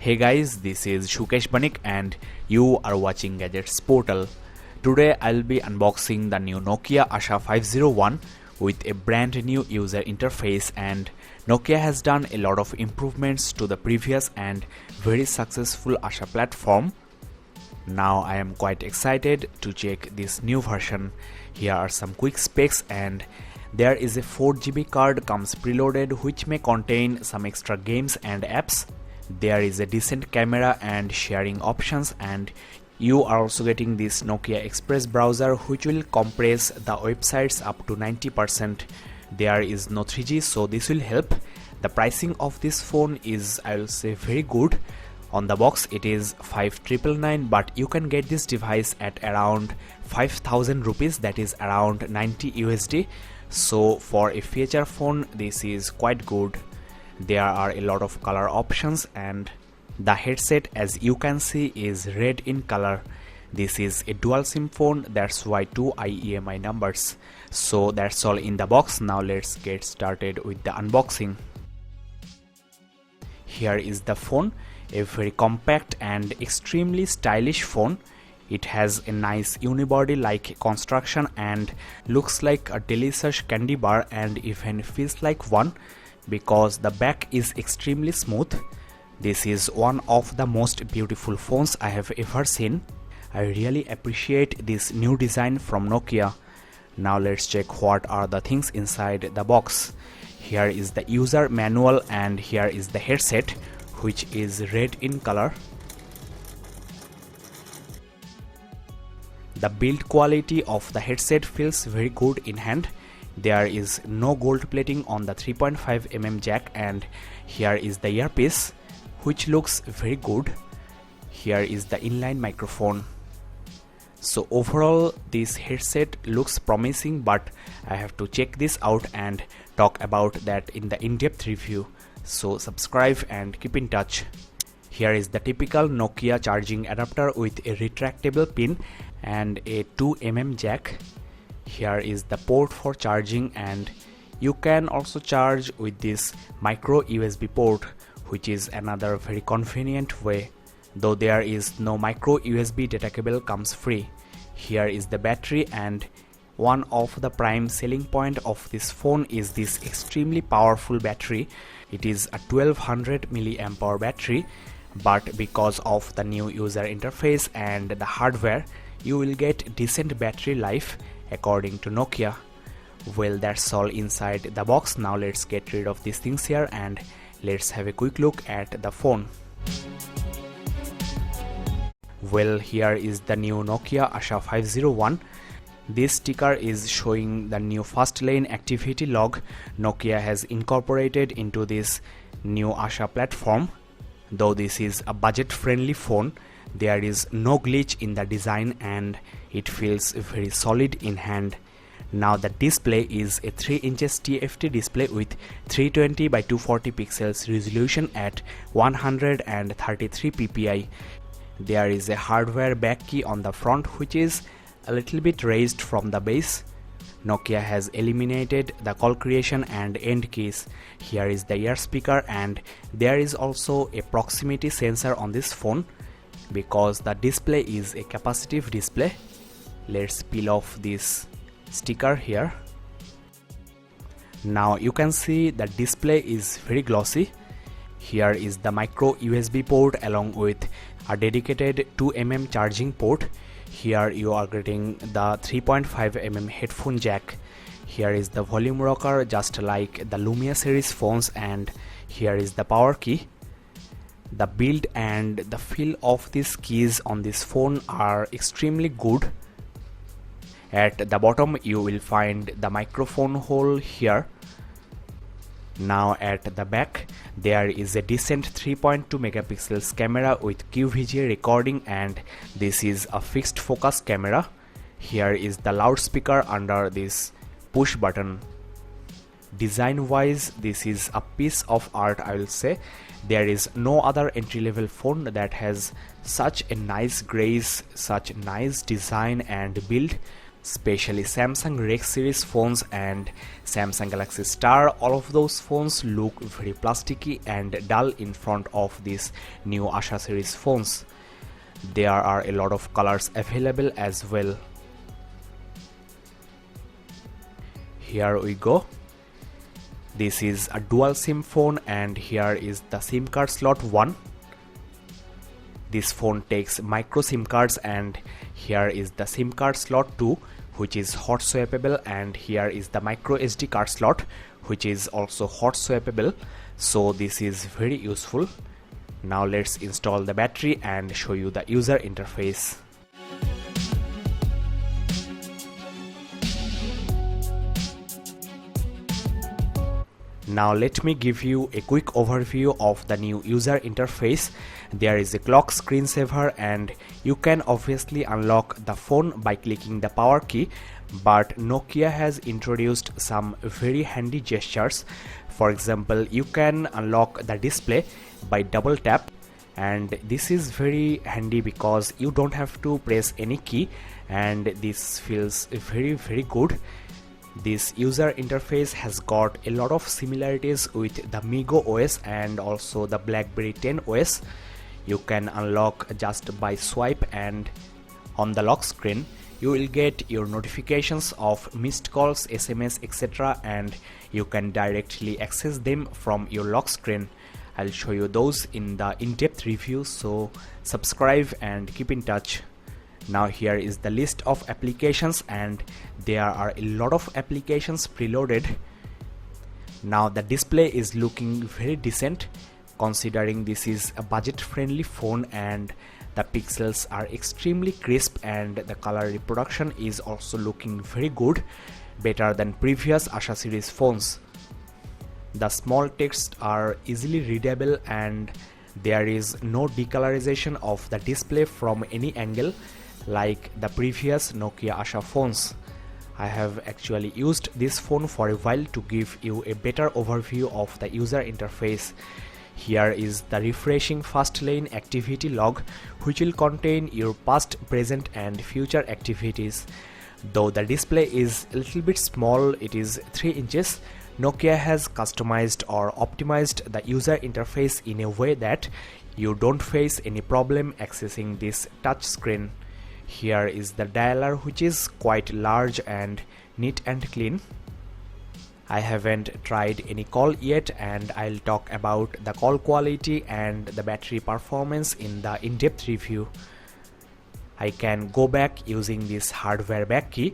Hey guys, this is Shukesh Banik and you are watching Gadgets Portal. Today I'll be unboxing the new Nokia Asha 501 with a brand new user interface, and Nokia has done a lot of improvements to the previous and very successful Asha platform. Now I am quite excited to check this new version. Here are some quick specs, and there is a 4GB card comes preloaded which may contain some extra games and apps. There is a decent camera and sharing options, and you are also getting this Nokia Express browser which will compress the websites up to 90%. There is no 3G, so this will help. The pricing of this phone is, I will say, very good. On the box it is 5,999, but you can get this device at around 5,000 rupees, that is around 90 USD. So for a feature phone this is quite good. There are a lot of color options, and the headset, as you can see, is red in color. This is a dual SIM phone, that's why 2 IEMI numbers. So that's all in the box. Now let's get started with the unboxing. Here is the phone, a very compact and extremely stylish phone. It has a nice unibody like construction and looks like a delicious candy bar, and even feels like one because the back is extremely smooth. This is one of the most beautiful phones I have ever seen. I really appreciate this new design from Nokia. Now let's check what are the things inside the box. Here is the user manual, and here is the headset which is red in color. The build quality of the headset feels very good in hand. There is no gold plating on the 3.5mm jack, and here is the earpiece which looks very good. Here is the inline microphone. So overall this headset looks promising, but I have to check this out and talk about that in the in-depth review. So subscribe and keep in touch. Here is the typical Nokia charging adapter with a retractable pin and a 2mm jack. Here is the port for charging, and you can also charge with this micro USB port, which is another very convenient way, though there is no micro USB data cable comes free. Here is the battery, and one of the prime selling point of this phone is this extremely powerful battery. It is a 1200 mAh battery, but because of the new user interface and the hardware, you will get decent battery life according to Nokia. Well, that's all inside the box. Now let's get rid of these things here and let's have a quick look at the phone. Well, here is the new Nokia Asha 501. This sticker is showing the new fast lane activity log Nokia has incorporated into this new Asha platform. Though this is a budget friendly phone, there is no glitch in the design and it feels very solid in hand. Now the display is a 3 inches TFT display with 320 by 240 pixels resolution at 133 ppi. There is a hardware back key on the front which is a little bit raised from the base. Nokia has eliminated the call creation and end keys. Here is the ear speaker, and there is also a proximity sensor on this phone because the display is a capacitive display. Let's peel off this sticker here. Now you can see the display is very glossy. Here is the micro USB port along with a dedicated 2mm charging port. Here you are getting the 3.5mm headphone jack. Here is the volume rocker just like the Lumia series phones, and here is the power key. The build and the feel of these keys on this phone are extremely good. At the bottom you will find the microphone hole here. Now at the back there is a decent 3.2 megapixels camera with QVGA recording, and this is a fixed focus camera. Here is the loudspeaker under this push button. Design wise this is a piece of art, I will say. There is no other entry level phone that has such a nice grace, such nice design and build. especially Samsung Rex series phones and Samsung Galaxy Star. All of those phones look very plasticky and dull in front of these new Asha series phones. There are a lot of colors available as well. Here we go. This is a dual SIM phone and here is the SIM card slot 1. This phone takes micro SIM cards and here is the SIM card slot 2, which is hot swappable, and here is the micro SD card slot, which is also hot swappable. So this is very useful. Now let's install the battery and show you the user interface. Now let me give you a quick overview of the new user interface. There is a clock screensaver and you can obviously unlock the phone by clicking the power key, but Nokia has introduced some very handy gestures. For example, you can unlock the display by double tap, and this is very handy because you don't have to press any key, and this feels very good. This user interface has got a lot of similarities with the MeeGo OS and also the BlackBerry 10 OS. You can unlock just by swipe, and on the lock screen you will get your notifications of missed calls, SMS, etc., and you can directly access them from your lock screen. I'll show you those in the in-depth review, so subscribe and keep in touch. Now here is the list of applications, and there are a lot of applications preloaded. Now the display is looking very decent considering this is a budget friendly phone, and the pixels are extremely crisp and the color reproduction is also looking very good, better than previous Asha series phones. The small text are easily readable and there is no decolorization of the display from any angle like the previous Nokia Asha phones. I have actually used this phone for a while to give you a better overview of the user interface. Here is the refreshing fast lane activity log, which will contain your past, present and future activities. Though the display is a little bit small, it is 3 inches, Nokia has customized or optimized the user interface in a way that you don't face any problem accessing this touch screen. Here is the dialer, which is quite large and neat and clean. I haven't tried any call yet, and I'll talk about the call quality and the battery performance in the in-depth review. I can go back using this hardware back key,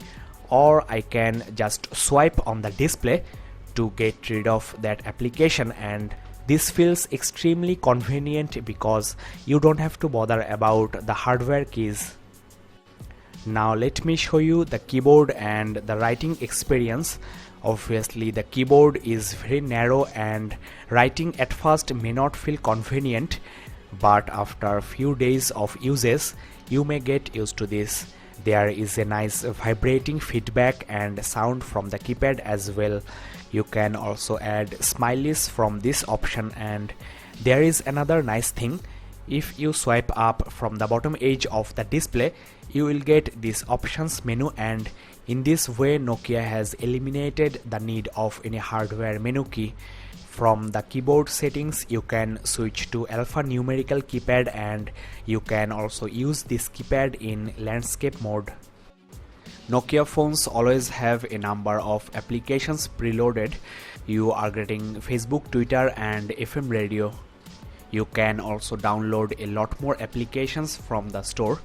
or I can just swipe on the display to get rid of that application, and this feels extremely convenient because you don't have to bother about the hardware keys. Now let me show you the keyboard and the writing experience. Obviously the keyboard is very narrow and writing at first may not feel convenient, but after a few days of uses you may get used to this. There is a nice vibrating feedback and sound from the keypad as well. You can also add smileys from this option, and there is another nice thing. If you swipe up from the bottom edge of the display, you will get this options menu, and in this way Nokia has eliminated the need of any hardware menu key. From the keyboard settings you can switch to alphanumerical keypad, and you can also use this keypad in landscape mode. Nokia phones always have a number of applications preloaded. You are getting Facebook, Twitter and FM radio. You can also download a lot more applications from the store.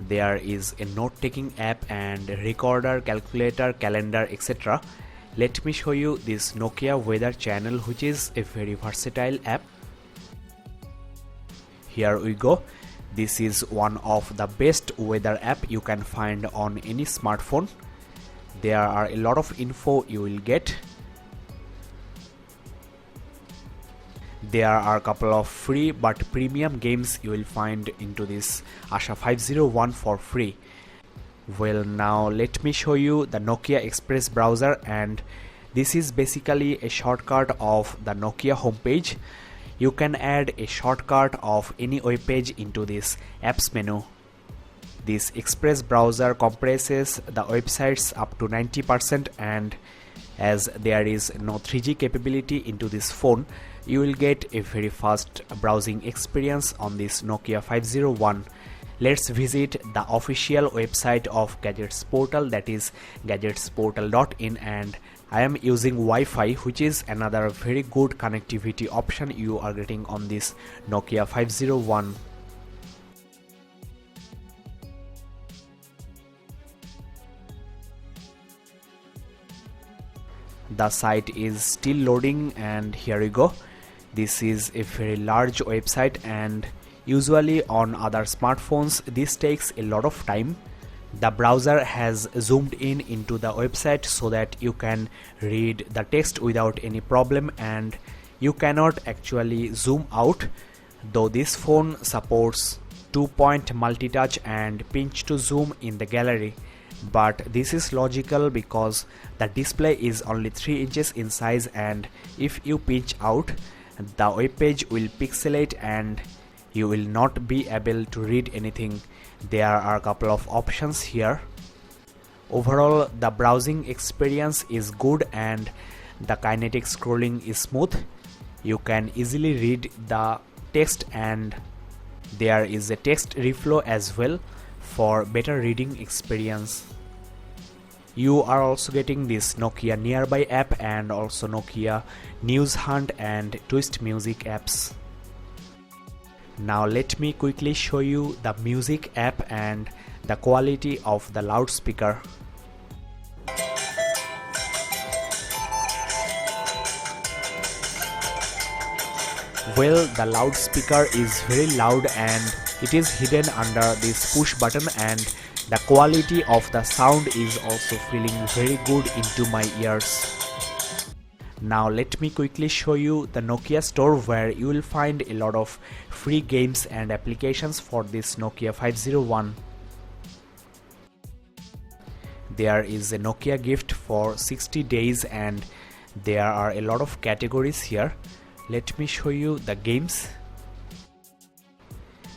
There is a note-taking app and recorder, calculator, calendar, etc. Let me show you this Nokia weather channel, which is a very versatile app. Here we go. This is one of the best weather app you can find on any smartphone. There are a lot of info you will get. There are a couple of free but premium games you will find into this Asha 501 for free. Well, now let me show you the Nokia Express browser, and this is basically a shortcut of the Nokia homepage. You can add a shortcut of any web page into this apps menu. This Express browser compresses the websites up to 90%, and as there is no 3G capability into this phone, you will get a very fast browsing experience on this Nokia 501. Let's visit the official website of Gadgets Portal, that is gadgetsportal.in, and I am using Wi-Fi, which is another very good connectivity option you are getting on this Nokia 501. The site is still loading, and here we go. This is a very large website, and usually on other smartphones this takes a lot of time. The browser has zoomed in into the website so that you can read the text without any problem, and you cannot actually zoom out, though this phone supports 2-point multi-touch and pinch to zoom in the gallery. But this is logical because the display is only 3 inches in size, and if you pinch out, the web page will pixelate and you will not be able to read anything. There are a couple of options here. Overall, the browsing experience is good and the kinetic scrolling is smooth. You can easily read the text, and there is a text reflow as well for better reading experience. You are also getting this Nokia Nearby app and also Nokia News Hunt and Twist Music apps. Now let me quickly show you the music app and the quality of the loudspeaker. Well, the loudspeaker is very loud and it is hidden under this push button, and the quality of the sound is also feeling very good into my ears. Now let me quickly show you the Nokia store, where you will find a lot of free games and applications for this Nokia 501. There is a Nokia gift for 60 days and there are a lot of categories here. Let me show you the games.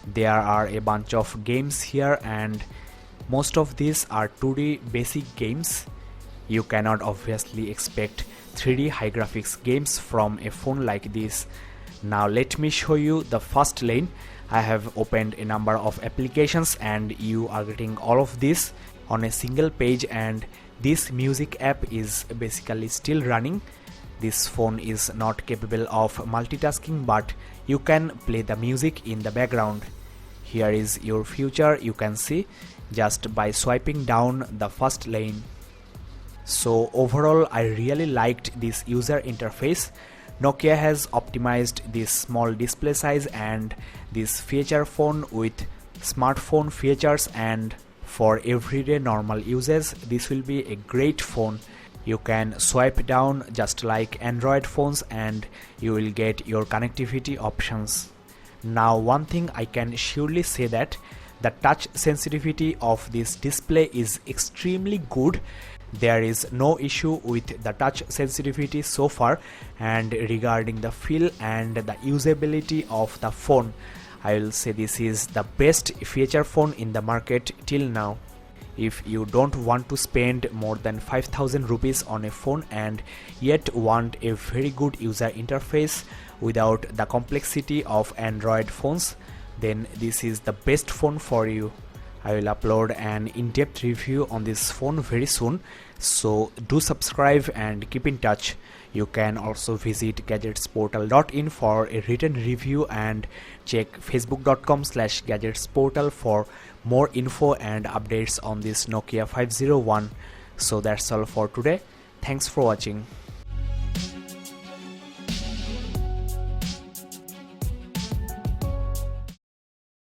There are a bunch of games here, and most of these are 2D basic games. You cannot obviously expect 3D high graphics games from a phone like this. Now let me show you the first lane. I have opened a number of applications and you are getting all of this on a single page, and this music app is basically still running. This phone is not capable of multitasking, but you can play the music in the background. Here is your future, you can see just by swiping down the first lane. So overall, I really liked this user interface. Nokia has optimized this small display size and this feature phone with smartphone features, and for everyday normal users this will be a great phone. You can swipe down just like Android phones and you will get your connectivity options. Now one thing I can surely say that the touch sensitivity of this display is extremely good. There is no issue with the touch sensitivity so far, and regarding the feel and the usability of the phone, I will say this is the best feature phone in the market till now. If you don't want to spend more than 5,000 rupees on a phone and yet want a very good user interface without the complexity of Android phones, then this is the best phone for you. I will upload an in-depth review on this phone very soon, so do subscribe and keep in touch. You can also visit gadgetsportal.in for a written review and check facebook.com/gadgetsportal for more info and updates on this Nokia 501. So that's all for today. Thanks for watching.